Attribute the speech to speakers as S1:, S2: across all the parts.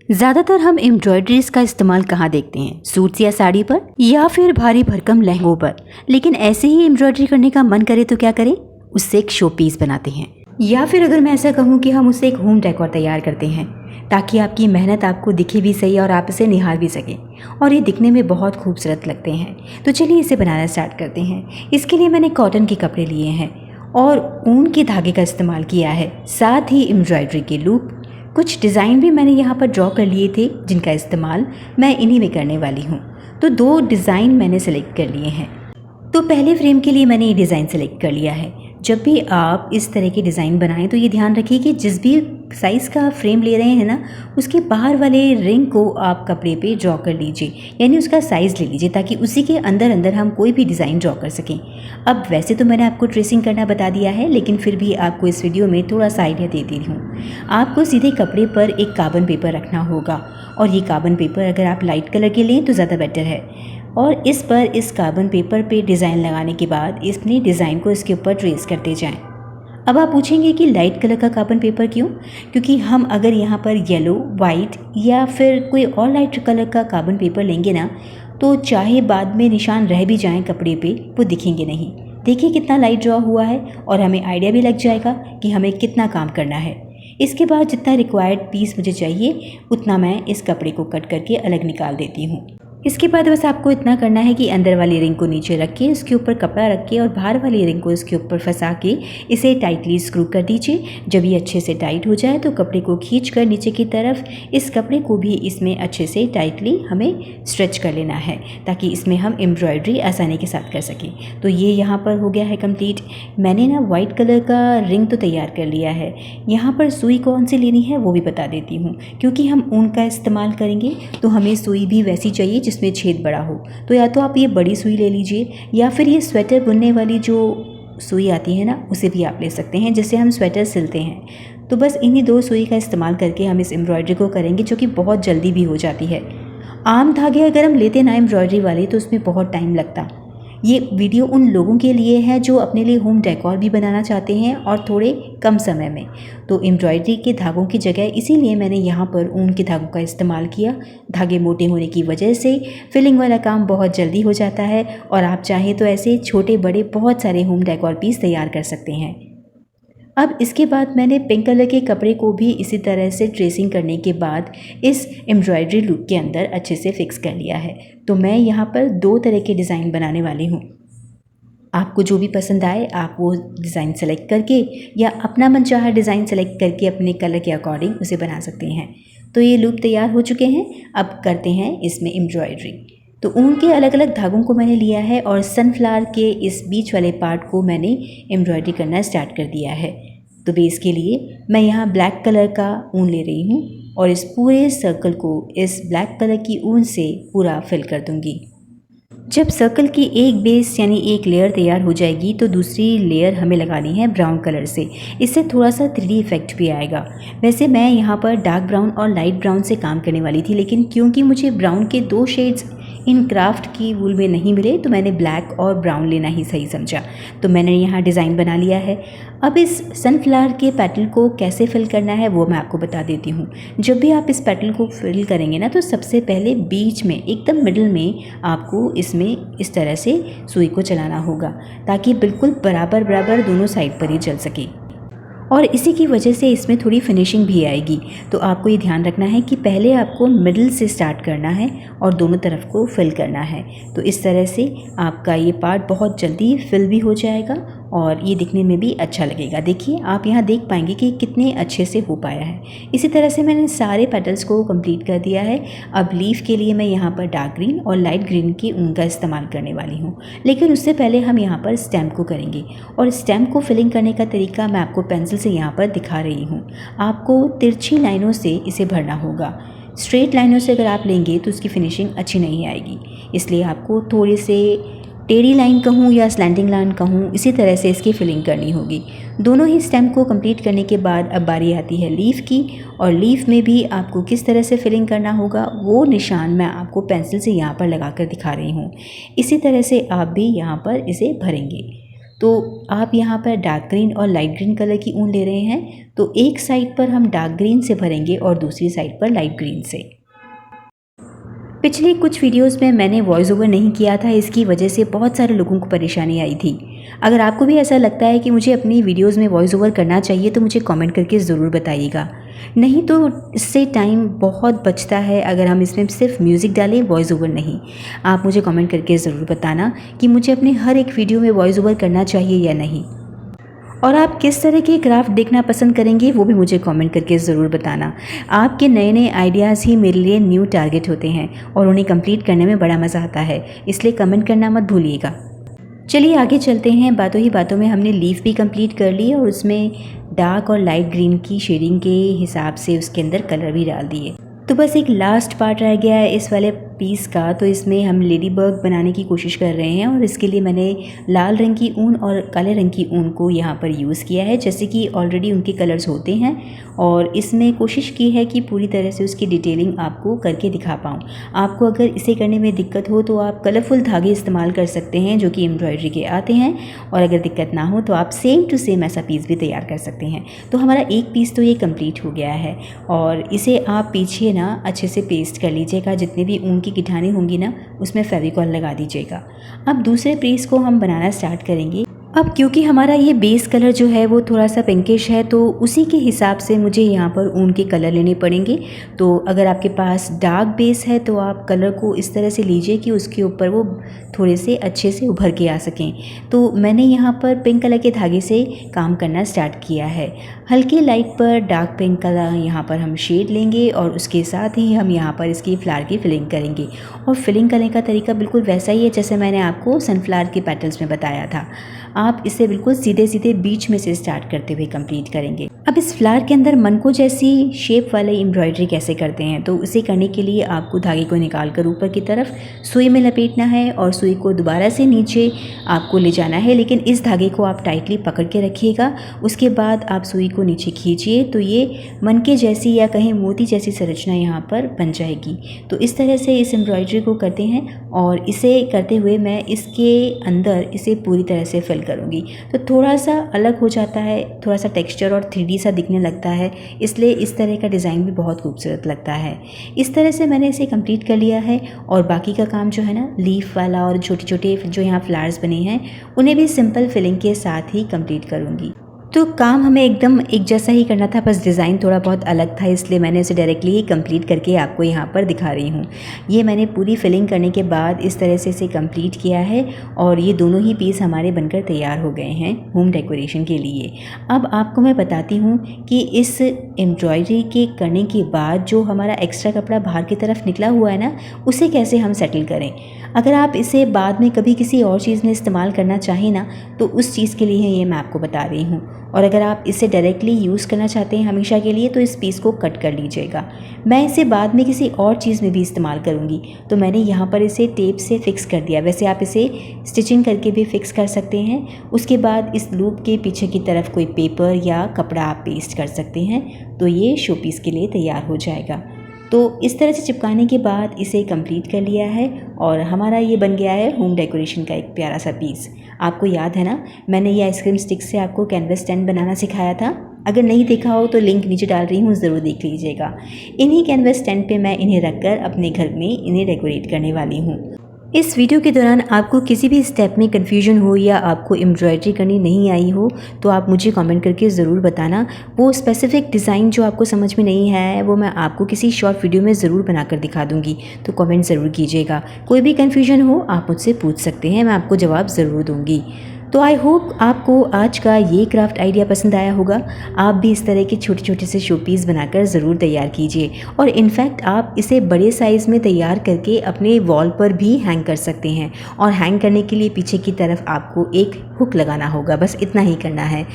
S1: ज़्यादातर हम एम्ब्रॉयडरीज का इस्तेमाल कहाँ देखते हैं? सूट्स या साड़ी पर या फिर भारी भरकम लहंगों पर। लेकिन ऐसे ही एम्ब्रॉयडरी करने का मन करे तो क्या करें? उससे एक शो पीस बनाते हैं, या फिर अगर मैं ऐसा कहूँ कि हम उससे एक होम डेकोर तैयार करते हैं, ताकि आपकी मेहनत आपको दिखे भी सही और आप इसे निहार भी सकें और ये दिखने में बहुत खूबसूरत लगते हैं। तो चलिए इसे बनाना स्टार्ट करते हैं। इसके लिए मैंने कॉटन के कपड़े लिए हैं और ऊन के धागे का इस्तेमाल किया है, साथ ही एम्ब्रॉयडरी के लूप। कुछ डिज़ाइन भी मैंने यहाँ पर ड्रॉ कर लिए थे, जिनका इस्तेमाल मैं इन्हीं में करने वाली हूँ। तो 2 डिज़ाइन मैंने सेलेक्ट कर लिए हैं। तो पहले फ्रेम के लिए मैंने ये डिज़ाइन सेलेक्ट कर लिया है। जब भी आप इस तरह के डिज़ाइन बनाएं तो ये ध्यान रखिए कि जिस भी साइज़ का फ्रेम ले रहे हैं ना, उसके बाहर वाले रिंग को आप कपड़े पे ड्रॉ कर लीजिए, यानी उसका साइज़ ले लीजिए, ताकि उसी के अंदर अंदर हम कोई भी डिज़ाइन ड्रॉ कर सकें। अब वैसे तो मैंने आपको ट्रेसिंग करना बता दिया है, लेकिन फिर भी आपको इस वीडियो में थोड़ा सा आइडिया दे रही हूँ। आपको सीधे कपड़े पर एक कार्बन पेपर रखना होगा, और ये कार्बन पेपर अगर आप लाइट कलर के लें तो ज़्यादा बेटर है। और इस पर इस कार्बन पेपर पे डिज़ाइन लगाने के बाद इसने डिज़ाइन को इसके ऊपर ट्रेस करते जाएं। अब आप पूछेंगे कि लाइट कलर का कार्बन पेपर क्यों? क्योंकि हम अगर यहाँ पर येलो, वाइट या फिर कोई और लाइट कलर का कार्बन पेपर लेंगे ना, तो चाहे बाद में निशान रह भी जाएं कपड़े पे, वो दिखेंगे नहीं। देखिए कितना लाइट ड्रॉ हुआ है, और हमें आइडिया भी लग जाएगा कि हमें कितना काम करना है। इसके बाद जितना रिक्वायर्ड पीस मुझे चाहिए उतना मैं इस कपड़े को कट करके अलग निकाल देती हूँ। इसके बाद बस आपको इतना करना है कि अंदर वाली रिंग को नीचे रख के इसके ऊपर कपड़ा रख के और बाहर वाली रिंग को इसके ऊपर फंसा के इसे टाइटली स्क्रू कर दीजिए। जब ये अच्छे से टाइट हो जाए तो कपड़े को खींच कर नीचे की तरफ इस कपड़े को भी इसमें अच्छे से टाइटली हमें स्ट्रेच कर लेना है, ताकि इसमें हम एम्ब्रॉयडरी आसानी के साथ कर सकें। तो ये यहाँ पर हो गया है कंप्लीट। मैंने ना वाइट कलर का रिंग तो तैयार कर लिया है। यहाँ पर सुई कौन सी लेनी है वो भी बता देती हूँ, क्योंकि हम ऊन का इस्तेमाल करेंगे तो हमें सुई भी वैसी चाहिए जिसमें छेद बड़ा हो। तो या तो आप ये बड़ी सुई ले लीजिए, या फिर ये स्वेटर बुनने वाली जो सुई आती है ना, उसे भी आप ले सकते हैं, जिससे हम स्वेटर सिलते हैं। तो बस इन्हीं 2 सुई का इस्तेमाल करके हम इस एम्ब्रॉयडरी को करेंगे, जो कि बहुत जल्दी भी हो जाती है। आम धागे अगर हम लेते ना एम्ब्रॉयडरी वाले, तो उसमें बहुत टाइम लगता। ये वीडियो उन लोगों के लिए है जो अपने लिए होम डेकोर भी बनाना चाहते हैं और थोड़े कम समय में। तो एम्ब्रॉयडरी के धागों की जगह इसीलिए मैंने यहाँ पर ऊन के धागों का इस्तेमाल किया। धागे मोटे होने की वजह से फिलिंग वाला काम बहुत जल्दी हो जाता है, और आप चाहें तो ऐसे छोटे बड़े बहुत सारे होम डेकोर पीस तैयार कर सकते हैं। अब इसके बाद मैंने पिंक कलर के कपड़े को भी इसी तरह से ट्रेसिंग करने के बाद इस एम्ब्रॉयडरी लूप के अंदर अच्छे से फिक्स कर लिया है। तो मैं यहाँ पर 2 तरह के डिज़ाइन बनाने वाली हूँ। आपको जो भी पसंद आए आप वो डिज़ाइन सेलेक्ट करके या अपना मनचाहा डिज़ाइन सेलेक्ट करके अपने कलर के अकॉर्डिंग उसे बना सकते हैं। तो ये लूप तैयार हो चुके हैं। अब करते हैं इसमें एम्ब्रॉयडरी। तो ऊन के अलग अलग धागों को मैंने लिया है और सनफ्लावर के इस बीच वाले पार्ट को मैंने एम्ब्रॉयडरी करना स्टार्ट कर दिया है। तो बेस के लिए मैं यहाँ ब्लैक कलर का ऊन ले रही हूँ और इस पूरे सर्कल को इस ब्लैक कलर की ऊन से पूरा फिल कर दूँगी। जब सर्कल की एक बेस यानी एक लेयर तैयार हो जाएगी तो दूसरी लेयर हमें लगानी है ब्राउन कलर से। इससे थोड़ा सा 3D इफेक्ट भी आएगा। वैसे मैं यहाँ पर डार्क ब्राउन और लाइट ब्राउन से काम करने वाली थी, लेकिन क्योंकि मुझे ब्राउन के 2 शेड्स इन क्राफ्ट की वूल में नहीं मिले, तो मैंने ब्लैक और ब्राउन लेना ही सही समझा। तो मैंने यहाँ डिज़ाइन बना लिया है। अब इस सनफ्लावर के पेटल को कैसे फिल करना है वो मैं आपको बता देती हूँ। जब भी आप इस पेटल को फिल करेंगे ना, तो सबसे पहले बीच में एकदम मिडिल में आपको इसमें इस तरह से सुई को चलाना होगा, ताकि बिल्कुल बराबर बराबर दोनों साइड पर ही चल सके, और इसी की वजह से इसमें थोड़ी फिनिशिंग भी आएगी। तो आपको ये ध्यान रखना है कि पहले आपको मिडिल से स्टार्ट करना है और दोनों तरफ को फिल करना है। तो इस तरह से आपका ये पार्ट बहुत जल्दी फिल भी हो जाएगा और ये दिखने में भी अच्छा लगेगा। देखिए आप यहाँ देख पाएंगे कि कितने अच्छे से हो पाया है। इसी तरह से मैंने सारे पेटल्स को कंप्लीट कर दिया है। अब लीफ के लिए मैं यहाँ पर डार्क ग्रीन और लाइट ग्रीन की ऊन का इस्तेमाल करने वाली हूँ, लेकिन उससे पहले हम यहाँ पर स्टेम को करेंगे। और स्टेम को फिलिंग करने का तरीका मैं आपको पेंसिल से यहाँ पर दिखा रही हूँ। आपको तिरछी लाइनों से इसे भरना होगा। स्ट्रेट लाइनों से अगर आप लेंगे तो उसकी फिनिशिंग अच्छी नहीं आएगी, इसलिए आपको थोड़े से टेढ़ी लाइन कहूँ या स्लैंटिंग लाइन कहूँ, इसी तरह से इसकी फिलिंग करनी होगी। दोनों ही स्टेम को कंप्लीट करने के बाद अब बारी आती है लीफ की, और लीफ में भी आपको किस तरह से फिलिंग करना होगा वो निशान मैं आपको पेंसिल से यहाँ पर लगा कर दिखा रही हूँ। इसी तरह से आप भी यहाँ पर इसे भरेंगे। तो आप यहाँ पर डार्क ग्रीन और लाइट ग्रीन कलर की ऊन ले रहे हैं, तो एक साइड पर हम डार्क ग्रीन से भरेंगे और दूसरी साइड पर लाइट ग्रीन से। पिछले कुछ वीडियोस में मैंने वॉइस ओवर नहीं किया था, इसकी वजह से बहुत सारे लोगों को परेशानी आई थी। अगर आपको भी ऐसा लगता है कि मुझे अपनी वीडियोस में वॉइस ओवर करना चाहिए तो मुझे कमेंट करके ज़रूर बताइएगा, नहीं तो इससे टाइम बहुत बचता है अगर हम इसमें सिर्फ म्यूज़िक डालें, वॉइस ओवर नहीं। आप मुझे कमेंट करके ज़रूर बताना कि मुझे अपने हर एक वीडियो में वॉइस ओवर करना चाहिए या नहीं, और आप किस तरह के क्राफ्ट देखना पसंद करेंगे वो भी मुझे कमेंट करके ज़रूर बताना। आपके नए नए आइडियाज़ ही मेरे लिए न्यू टारगेट होते हैं और उन्हें कंप्लीट करने में बड़ा मज़ा आता है, इसलिए कमेंट करना मत भूलिएगा। चलिए आगे चलते हैं। बातों ही बातों में हमने लीफ भी कंप्लीट कर ली और उसमें डार्क और लाइट ग्रीन की शेडिंग के हिसाब से उसके अंदर कलर भी डाल दिए। तो बस एक लास्ट पार्ट रह गया है इस वाले पीस का, तो इसमें हम लेडी बर्ड बनाने की कोशिश कर रहे हैं और इसके लिए मैंने लाल रंग की ऊन और काले रंग की ऊन को यहाँ पर यूज़ किया है, जैसे कि ऑलरेडी उनके कलर्स होते हैं, और इसमें कोशिश की है कि पूरी तरह से उसकी डिटेलिंग आपको करके दिखा पाऊँ। आपको अगर इसे करने में दिक्कत हो तो आप कलरफुल धागे इस्तेमाल कर सकते हैं जो कि एम्ब्रॉयडरी के आते हैं, और अगर दिक्कत ना हो तो आप सेम टू सेम ऐसा पीस भी तैयार कर सकते हैं। तो हमारा एक पीस तो ये कंप्लीट हो गया है, और इसे आप पीछे ना अच्छे से पेस्ट कर लीजिएगा। जितने भी ऊन की गिठानी होंगी ना उसमें फेविकॉल लगा दीजिएगा। अब दूसरे पीस को हम बनाना स्टार्ट करेंगे। अब क्योंकि हमारा ये बेस कलर जो है वो थोड़ा सा पिंकिश है, तो उसी के हिसाब से मुझे यहाँ पर ऊन के कलर लेने पड़ेंगे। तो अगर आपके पास डार्क बेस है तो आप कलर को इस तरह से लीजिए कि उसके ऊपर वो थोड़े से अच्छे से उभर के आ सकें। तो मैंने यहाँ पर पिंक कलर के धागे से काम करना स्टार्ट किया है। हल्के लाइट पर डार्क पिंक कलर यहाँ पर हम शेड लेंगे और उसके साथ ही हम यहाँ पर इसकी फ्लावर की फिलिंग करेंगे। और फिलिंग करने का तरीका बिल्कुल वैसा ही है जैसे मैंने आपको सनफ्लावर के पेटल्स में बताया था। आप इसे बिल्कुल सीधे सीधे बीच में से स्टार्ट करते हुए कंप्लीट करेंगे। अब इस फ्लावर के अंदर मनको जैसी शेप वाले एम्ब्रॉयडरी कैसे करते हैं, तो उसे करने के लिए आपको धागे को निकाल कर ऊपर की तरफ सुई में लपेटना है और सुई को दोबारा से नीचे आपको ले जाना है, लेकिन इस धागे को आप टाइटली पकड़ के रखिएगा। उसके बाद आप सुई को नीचे खींचिए तो ये मनके जैसी या कहीं मोती जैसी संरचना यहाँ पर बन जाएगी। तो इस तरह से इस एम्ब्रॉयडरी को करते हैं, और इसे करते हुए मैं इसके अंदर इसे पूरी तरह से फिल करूँगी। तो थोड़ा सा अलग हो जाता है, थोड़ा सा टेक्सचर और 3D सा दिखने लगता है, इसलिए इस तरह का डिज़ाइन भी बहुत खूबसूरत लगता है। इस तरह से मैंने इसे कंप्लीट कर लिया है, और बाकी का काम जो है ना लीफ वाला और छोटे छोटे जो यहाँ फ्लावर्स बने हैं उन्हें भी सिंपल फिलिंग के साथ ही कंप्लीट करूँगी। तो काम हमें एकदम एक जैसा ही करना था, बस डिज़ाइन थोड़ा बहुत अलग था, इसलिए मैंने इसे डायरेक्टली ही कंप्लीट करके आपको यहाँ पर दिखा रही हूँ। ये मैंने पूरी फिलिंग करने के बाद इस तरह से इसे कंप्लीट किया है, और ये दोनों ही पीस हमारे बनकर तैयार हो गए हैं होम डेकोरेशन के लिए। अब आपको मैं बताती हूँ कि इस एम्ब्रॉयडरी के करने के बाद जो हमारा एक्स्ट्रा कपड़ा बाहर की तरफ निकला हुआ है ना, उसे कैसे हम सेटल करें। अगर आप इसे बाद में कभी किसी और चीज़ में इस्तेमाल करना चाहें ना, तो उस चीज़ के लिए ये मैं आपको बता रही हूँ। और अगर आप इसे डायरेक्टली यूज़ करना चाहते हैं हमेशा के लिए, तो इस पीस को कट कर लीजिएगा। मैं इसे बाद में किसी और चीज़ में भी इस्तेमाल करूँगी, तो मैंने यहाँ पर इसे टेप से फिक्स कर दिया। वैसे आप इसे स्टिचिंग करके भी फिक्स कर सकते हैं। उसके बाद इस लूप के पीछे की तरफ कोई पेपर या कपड़ा आप पेस्ट कर सकते हैं, तो ये शो पीस के लिए तैयार हो जाएगा। तो इस तरह से चिपकाने के बाद इसे कंप्लीट कर लिया है, और हमारा ये बन गया है होम डेकोरेशन का एक प्यारा सा पीस। आपको याद है ना, मैंने ये आइसक्रीम स्टिक से आपको कैनवस स्टैंड बनाना सिखाया था। अगर नहीं देखा हो तो लिंक नीचे डाल रही हूँ, ज़रूर देख लीजिएगा। इन्हीं कैनवस स्टैंड पे मैं इन्हें रखकर अपने घर में इन्हें डेकोरेट करने वाली हूँ। इस वीडियो के दौरान आपको किसी भी स्टेप में कन्फ्यूजन हो या आपको एम्ब्रॉयडरी करनी नहीं आई हो, तो आप मुझे कमेंट करके ज़रूर बताना। वो स्पेसिफिक डिज़ाइन जो आपको समझ में नहीं है वो मैं आपको किसी शॉर्ट वीडियो में ज़रूर बनाकर दिखा दूँगी, तो कमेंट ज़रूर कीजिएगा। कोई भी कन्फ्यूजन हो आप मुझसे पूछ सकते हैं, मैं आपको जवाब ज़रूर दूँगी। तो आई होप आपको आज का ये क्राफ्ट आइडिया पसंद आया होगा। आप भी इस तरह के छोटे छोटे से शो पीस बनाकर ज़रूर तैयार कीजिए, और इनफैक्ट आप इसे बड़े साइज़ में तैयार करके अपने वॉल पर भी हैंग कर सकते हैं। और हैंग करने के लिए पीछे की तरफ आपको एक हुक लगाना होगा, बस इतना ही करना है।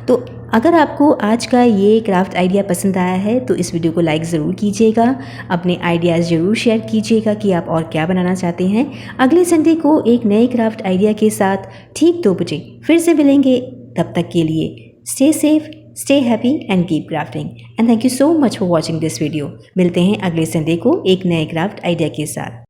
S1: तो अगर आपको आज का ये क्राफ्ट आइडिया पसंद आया है तो इस वीडियो को लाइक ज़रूर कीजिएगा, अपने आइडियाज़ ज़रूर शेयर कीजिएगा कि आप और क्या बनाना चाहते हैं। अगले संडे को एक नए क्राफ्ट आइडिया के साथ ठीक 2 बजे फिर से मिलेंगे। तब तक के लिए stay safe, stay happy and keep crafting, and thank you so much for watching this video. मिलते हैं अगले संडे को एक नए क्राफ्ट आइडिया के साथ।